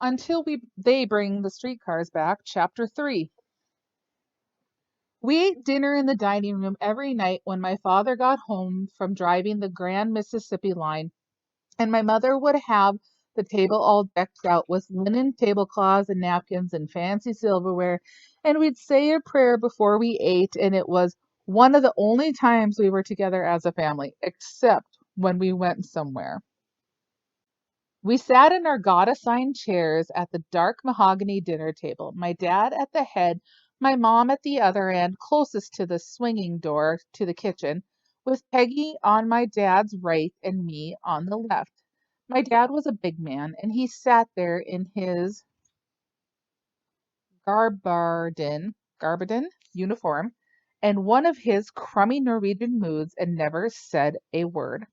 until they bring the streetcars back. Chapter 3. We ate dinner in the dining room every night when my father got home from driving the Grand Mississippi line, and my mother would have the table all decked out with linen tablecloths and napkins and fancy silverware, and we'd say a prayer before we ate, and it was one of the only times we were together as a family, except when we went somewhere. We sat in our God-assigned chairs at the dark mahogany dinner table, my dad at the head, my mom at the other end, closest to the swinging door to the kitchen, with Peggy on my dad's right and me on the left. My dad was a big man, and he sat there in his garbardin uniform and one of his crummy Norwegian moods and never said a word.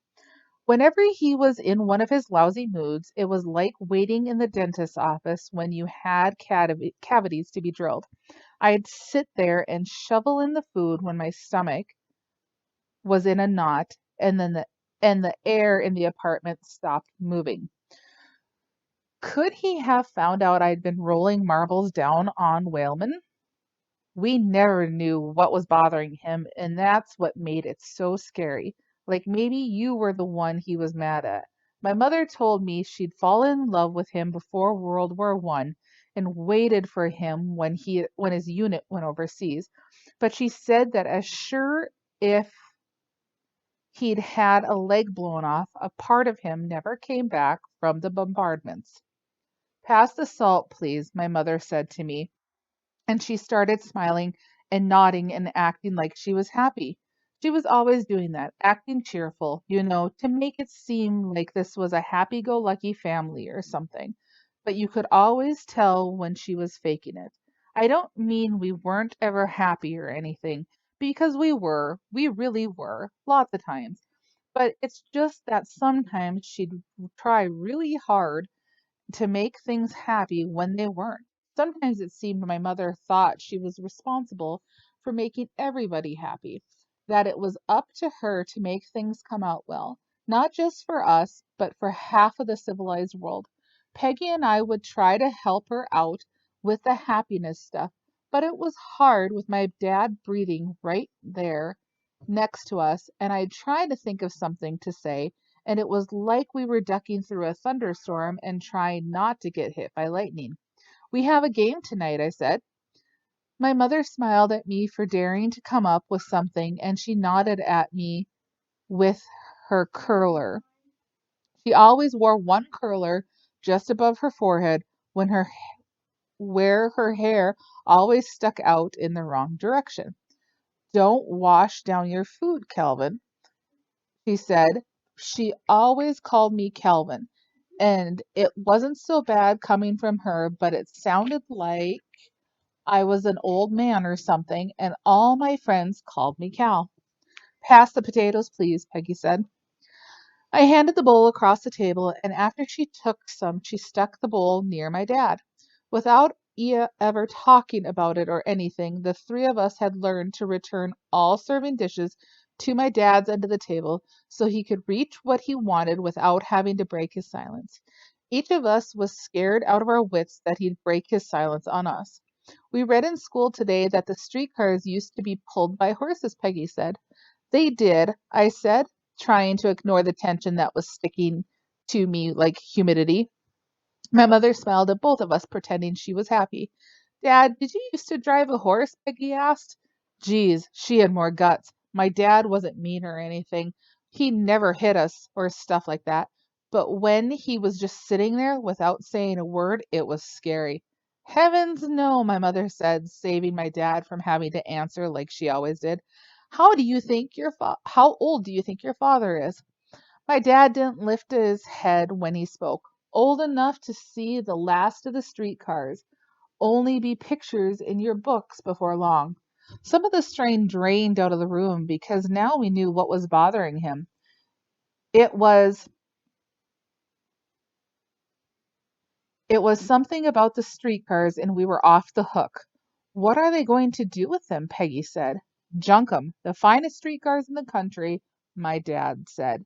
Whenever he was in one of his lousy moods, it was like waiting in the dentist's office when you had cavities to be drilled. I'd sit there and shovel in the food when my stomach was in a knot, and the air in the apartment stopped moving. Could he have found out I'd been rolling marbles down on Whaleman? We never knew what was bothering him, and that's what made it so scary. Like maybe you were the one he was mad at. My mother told me she'd fallen in love with him before World War One and waited for him when his unit went overseas. But she said that as sure if he'd had a leg blown off, a part of him never came back from the bombardments. Pass the salt, please, my mother said to me, and she started smiling and nodding and acting like she was happy. She was always doing that, acting cheerful, to make it seem like this was a happy go lucky family or something. But you could always tell when she was faking it. I don't mean we weren't ever happy or anything, because we really were, lots of times. But it's just that sometimes she'd try really hard to make things happy when they weren't. Sometimes it seemed my mother thought she was responsible for making everybody happy, that it was up to her to make things come out well, not just for us, but for half of the civilized world. Peggy and I would try to help her out with the happiness stuff, but it was hard with my dad breathing right there next to us, and I'd try to think of something to say, and it was like we were ducking through a thunderstorm and trying not to get hit by lightning. We have a game tonight, I said. My mother smiled at me for daring to come up with something, and she nodded at me with her curler. She always wore one curler just above her forehead where her hair always stuck out in the wrong direction. Don't wash down your food, Calvin, she said. She always called me Calvin, and it wasn't so bad coming from her, but it sounded like I was an old man or something, and all my friends called me Cal. Pass the potatoes, please, Peggy said. I handed the bowl across the table, and after she took some, she stuck the bowl near my dad. Without ever talking about it or anything, the three of us had learned to return all serving dishes to my dad's end of the table so he could reach what he wanted without having to break his silence. Each of us was scared out of our wits that he'd break his silence on us. We read in school today that the streetcars used to be pulled by horses, Peggy said. They did, I said, trying to ignore the tension that was sticking to me like humidity. My mother smiled at both of us, pretending she was happy. Dad, did you used to drive a horse? Peggy asked. Geez, she had more guts. My dad wasn't mean or anything. He never hit us or stuff like that. But when he was just sitting there without saying a word, it was scary. Heavens no, my mother said, saving my dad from having to answer like she always did. How old do you think your father is? My dad didn't lift his head when he spoke. Old enough to see the last of the streetcars, only be pictures in your books before long. Some of the strain drained out of the room because now we knew what was bothering him. It was it was something about the streetcars and we were off the hook. What are they going to do with them? Peggy said. Junk 'em. The finest streetcars in the country, my dad said.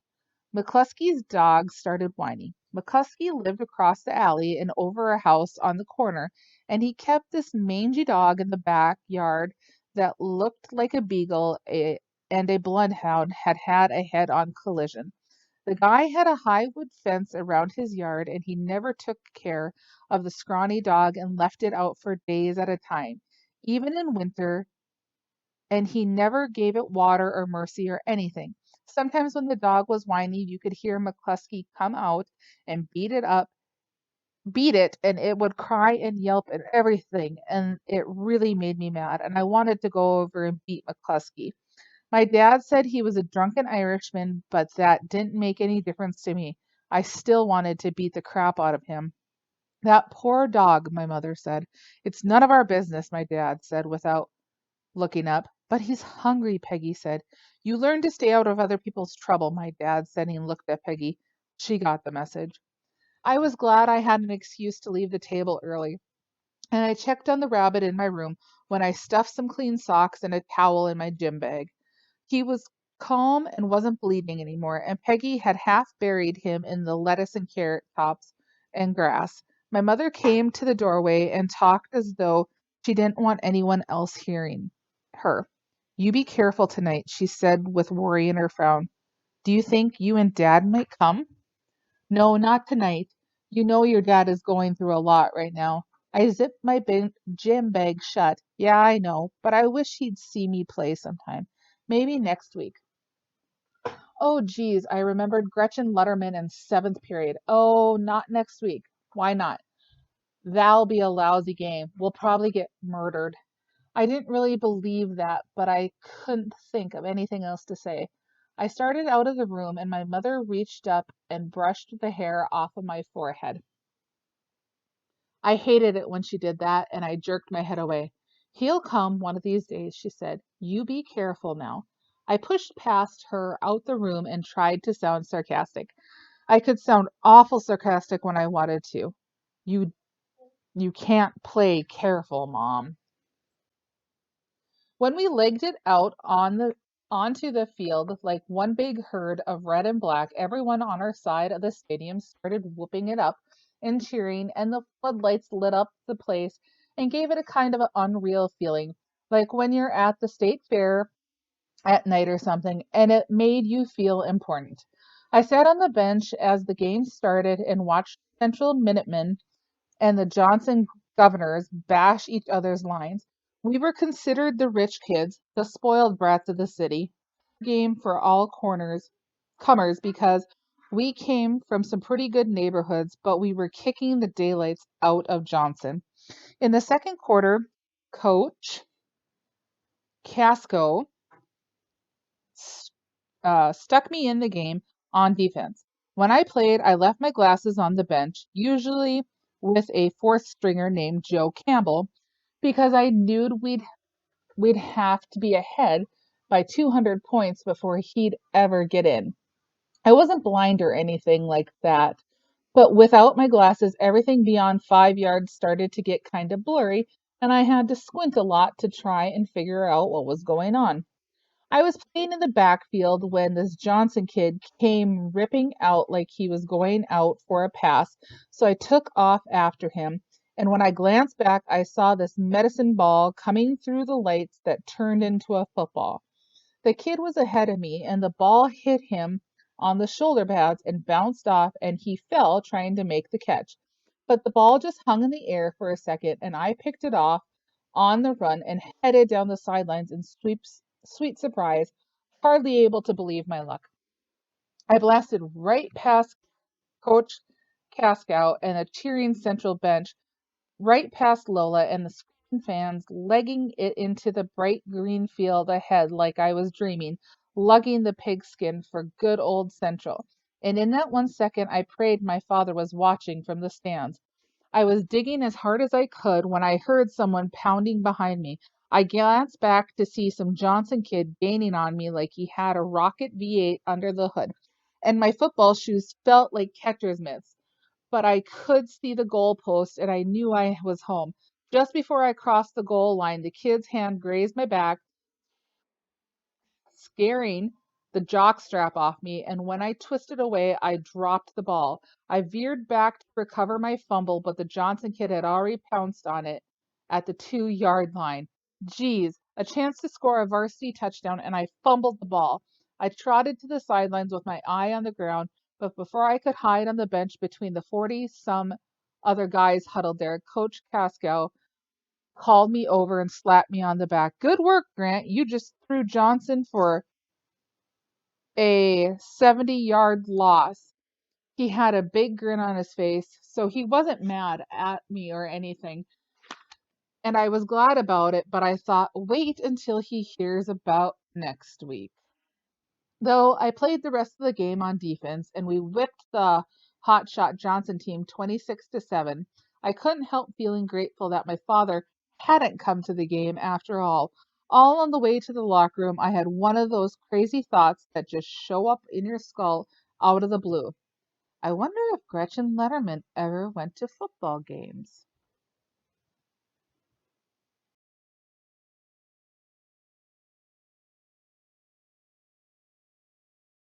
McCluskey's dog started whining. McCluskey lived across the alley and over a house on the corner, and he kept this mangy dog in the backyard that looked like a beagle and a bloodhound had had a head-on collision. The guy had a high wood fence around his yard, and he never took care of the scrawny dog and left it out for days at a time, even in winter, and he never gave it water or mercy or anything. Sometimes when the dog was whiny, you could hear McCluskey come out and beat it, and it would cry and yelp and everything, and it really made me mad, and I wanted to go over and beat McCluskey. My dad said he was a drunken Irishman, but that didn't make any difference to me. I still wanted to beat the crap out of him. That poor dog, my mother said. It's none of our business, my dad said without looking up. But he's hungry, Peggy said. You learn to stay out of other people's trouble, my dad said, and he looked at Peggy. She got the message. I was glad I had an excuse to leave the table early, and I checked on the rabbit in my room when I stuffed some clean socks and a towel in my gym bag. He was calm and wasn't bleeding anymore, and Peggy had half buried him in the lettuce and carrot tops and grass. My mother came to the doorway and talked as though she didn't want anyone else hearing her. You be careful tonight, she said with worry in her frown. Do you think you and Dad might come? No, not tonight. You know your dad is going through a lot right now. I zipped my gym bag shut. Yeah, I know, but I wish he'd see me play sometime. Maybe next week. Oh, geez, I remembered Gretchen Lutterman in seventh period. Oh, not next week. Why not? That'll be a lousy game. We'll probably get murdered. I didn't really believe that, but I couldn't think of anything else to say. I started out of the room, and my mother reached up and brushed the hair off of my forehead. I hated it when she did that, and I jerked my head away. He'll come one of these days, she said. You be careful now. I pushed past her out the room and tried to sound sarcastic. I could sound awful sarcastic when I wanted to. You you can't play careful, Mom. When we legged it out onto the field like one big herd of red and black, everyone on our side of the stadium started whooping it up and cheering, and the floodlights lit up the place and gave it a kind of an unreal feeling, like when you're at the state fair at night or something, and it made you feel important. I sat on the bench as the game started and watched Central Minutemen and the Johnson Governors bash each other's lines. We were considered the rich kids, the spoiled brats of the city. Game for all corners comers because we came from some pretty good neighborhoods, but we were kicking the daylights out of Johnson. In the second quarter, Coach Casco stuck me in the game on defense. When I played, I left my glasses on the bench, usually with a fourth stringer named Joe Campbell, because I knew we'd have to be ahead by 200 points before he'd ever get in. I wasn't blind or anything like that, but without my glasses, everything beyond 5 yards started to get kind of blurry, and I had to squint a lot to try and figure out what was going on. I was playing in the backfield when this Johnson kid came ripping out like he was going out for a pass, so I took off after him. And when I glanced back, I saw this medicine ball coming through the lights that turned into a football. The kid was ahead of me, and the ball hit him on the shoulder pads and bounced off, and he fell trying to make the catch. But the ball just hung in the air for a second, and I picked it off on the run and headed down the sidelines in sweet surprise, hardly able to believe my luck. I blasted right past Coach Cascow and a cheering central bench, right past Lola and the screaming fans, legging it into the bright green field ahead like I was dreaming, lugging the pigskin for good old Central. And in that 1 second, I prayed my father was watching from the stands. I was digging as hard as I could when I heard someone pounding behind me. I glanced back to see some Johnson kid gaining on me like he had a rocket V8 under the hood, and my football shoes felt like catcher's mitts. But I could see the goal post and I knew I was home. Just before I crossed the goal line, the kid's hand grazed my back, scaring the jockstrap off me, and when I twisted away, I dropped the ball. I veered back to recover my fumble, but the Johnson kid had already pounced on it at the 2-yard line. Geez, a chance to score a varsity touchdown, and I fumbled the ball. I trotted to the sidelines with my eye on the ground, but before I could hide on the bench between the 40 some other guys huddled there, Coach Cascow called me over and slapped me on the back. Good work, Grant. You just threw Johnson for a 70-yard loss. He had a big grin on his face, so he wasn't mad at me or anything. And I was glad about it, but I thought, wait until he hears about next week. Though I played the rest of the game on defense and we whipped the hotshot Johnson team 26-7, I couldn't help feeling grateful that my father hadn't come to the game after all. All on the way to the locker room, I had one of those crazy thoughts that just show up in your skull out of the blue. I wonder if Gretchen Letterman ever went to football games.